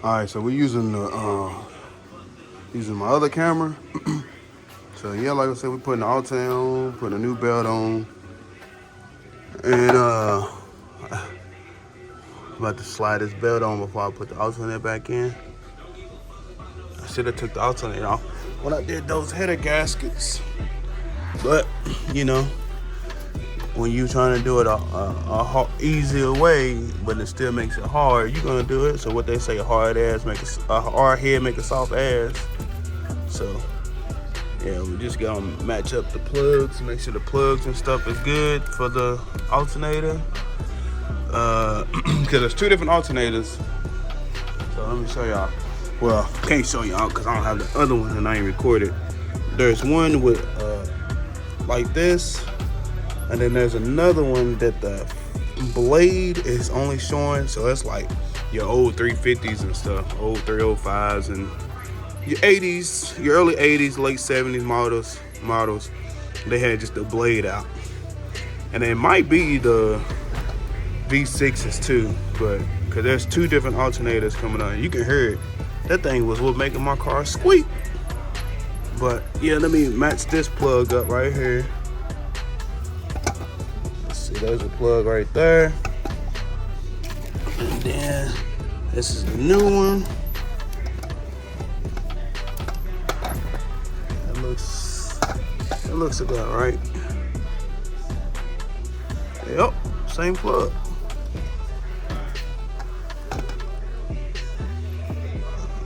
Alright, so we're using the using my other camera. So yeah, like I said, we're putting the alternator on, putting a new belt on, and about to slide this belt on before I put the alternator back in. I should have took the alternator off when I did those header gaskets, but you know, when you trying to do it a easier way, but it still makes it hard, you're gonna do it. So what they say, hard head make a soft ass. So yeah, we just gotta match up the plugs, make sure the plugs and stuff is good for the alternator. Because there's two different alternators. So let me show y'all. Well, can't show y'all because I don't have the other one and I ain't recorded. There's one with like this, and then there's another one that the blade is only showing. So that's like your old 350s and stuff, old 305s and your 80s, your early 80s, late 70s models. They had just the blade out, and it might be the V6s too, but because there's two different alternators coming on, you can hear it. That thing was what making my car squeak. But yeah, let me match this plug up right here. Let's see, there's a plug right there, and then this is the new one. It looks about right. Yep, same plug.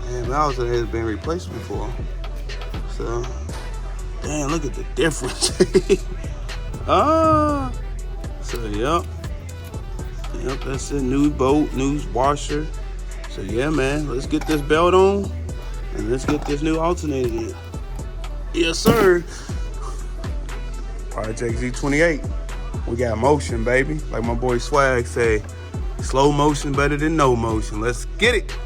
And my alternator has been replaced before. So, damn, look at the difference. So yep, that's a new bolt, new washer. So yeah, man, let's get this belt on and let's get this new alternator in. Yes, sir. Project Z28. We got motion, baby. Like my boy Swag say, slow motion better than no motion. Let's get it.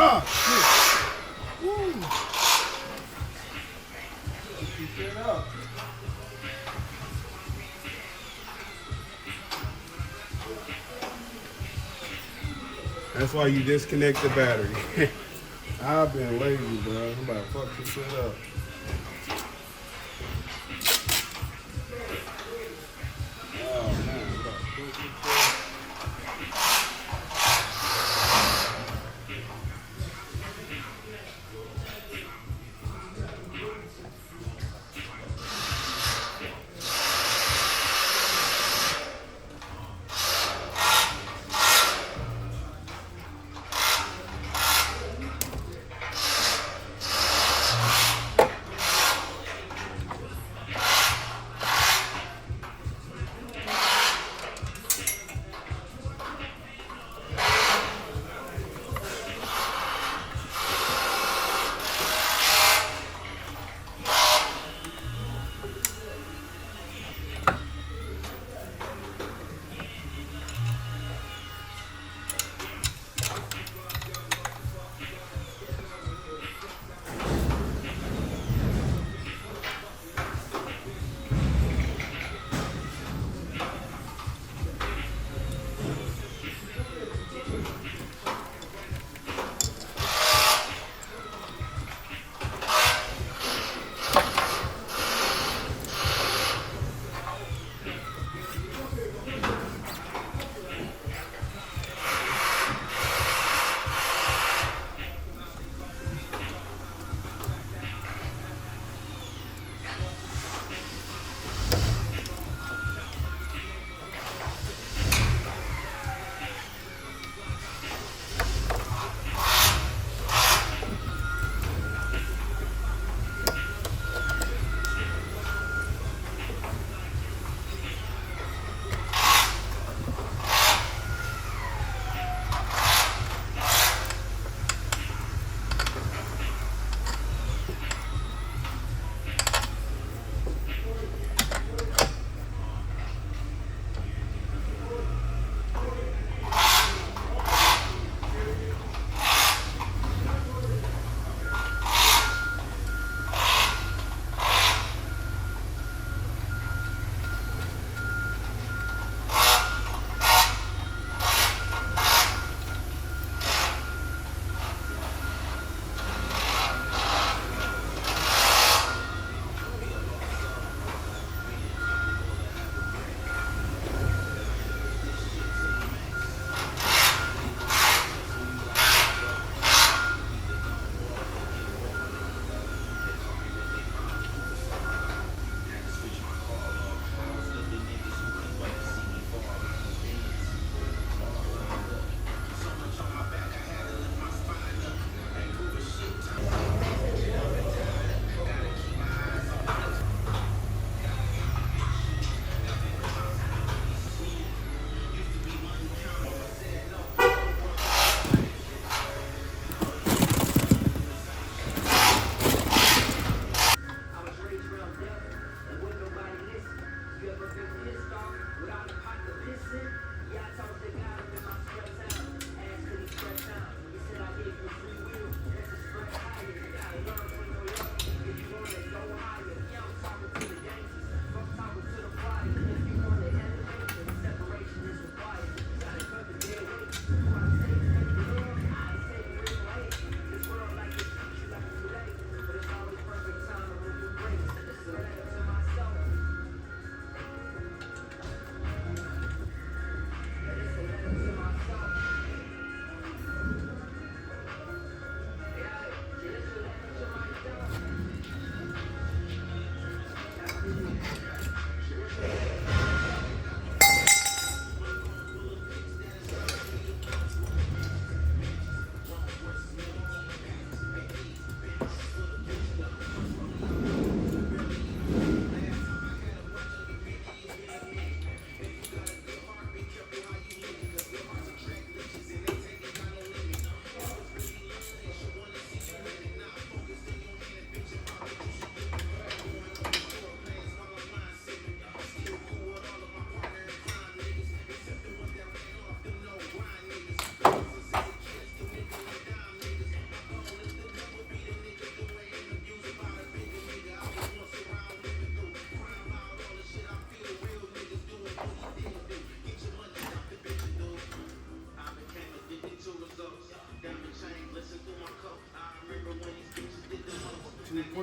Ah, shit. Woo. Keep it up. That's why you disconnect the battery. I've been lazy, bro. I'm about to fuck this shit up. Oh, man. I'm about to fuck this shit up.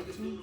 14.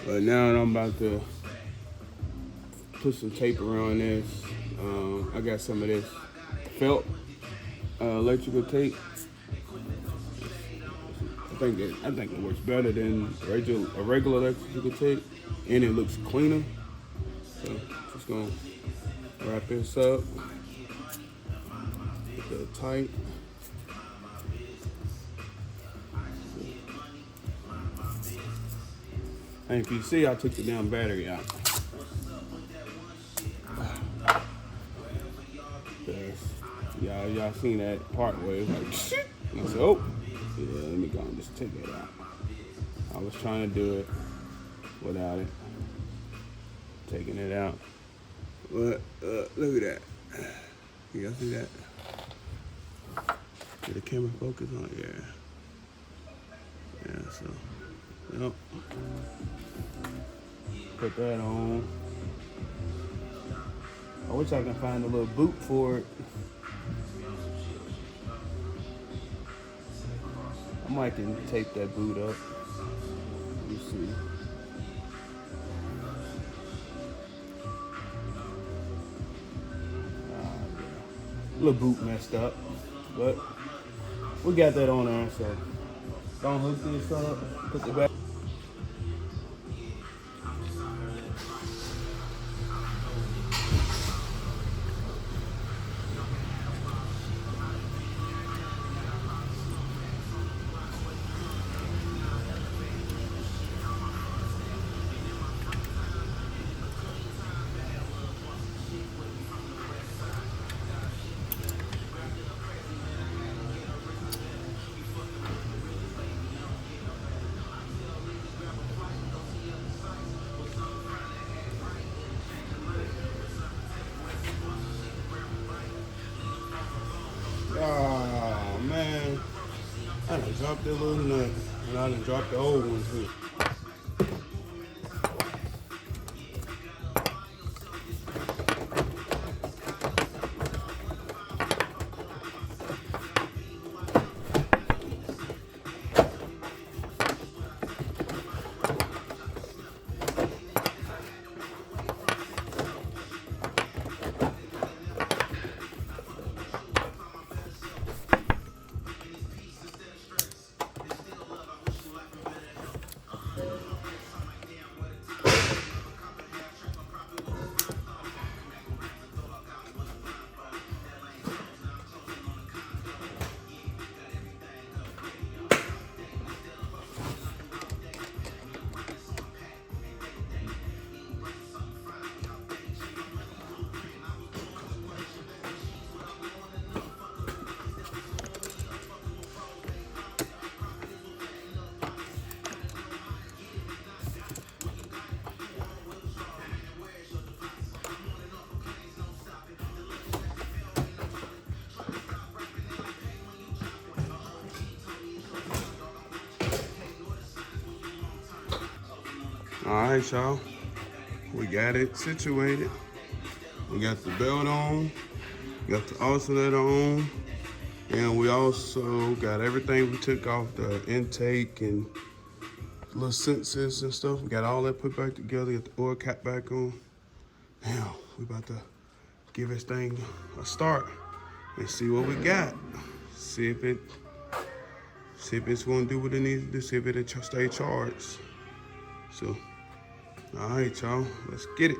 But now I'm about to put some tape around this. I got some of this felt electrical tape. I think it works better than a regular electrical tape, and it looks cleaner. So just gonna wrap this up, get that tight. And if you see, I took the damn battery out. Y'all seen that part where it was like, shit. And I said, oh, yeah, let me go and just take it out. I was trying to do it without it, taking it out. But look at that. Y'all see that? Did the camera focus on it? Yeah. Yeah, so, yep. Put that on. I wish I could find a little boot for it. I might can tape that boot up. Let me see. Little boot messed up, but we got that on there. So don't hook this up. Put the back. Oh man, I done dropped that little nut, and I done dropped the old one too. All right, y'all. We got it situated. We got the belt on. We got the oscillator on. And we also got everything we took off the intake and little sensors and stuff. We got all that put back together. Got the oil cap back on. Now, we about to give this thing a start and see what we got. See if it's gonna do what it needs to do. See if it'll stay charged. So, all right, y'all, let's get it.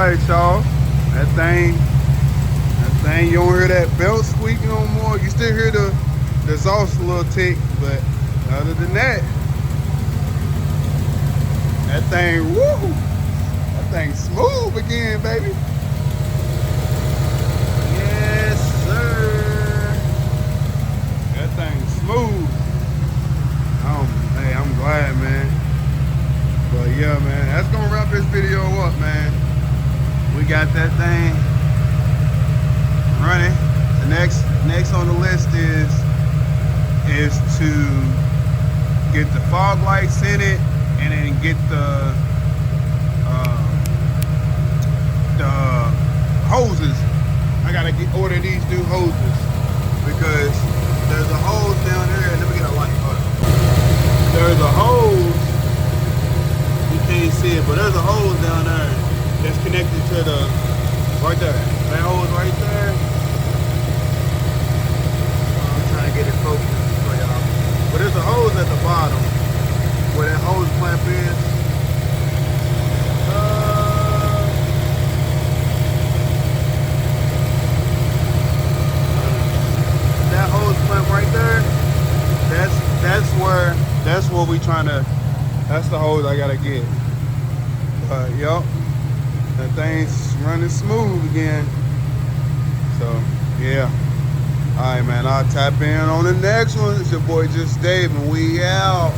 Alright, y'all. That thing, you don't hear that belt squeaking no more. You still hear the exhaust a little tick, but other than that, that thing, woo! That thing smooth again, baby. Yes, sir. That thing smooth. Hey, I'm glad, man. But yeah, man, that's gonna wrap this video up, man. We got that thing running. The next on the list is to get the fog lights in it, and then get the hoses. I gotta order these new hoses because there's a hose down there. Let me get a light. There's a hose. You can't see it, but there's a hose down there that's connected to the right there. That hose right there. I'm trying to get it focused for y'all. But there's a hose at the bottom where that hose clamp is. That hose clamp right there. That's what we trying to. That's the hose I gotta get. Yup. That thing's running smooth again. So yeah. Alright, man, I'll tap in on the next one. It's your boy Just Dave, and we out.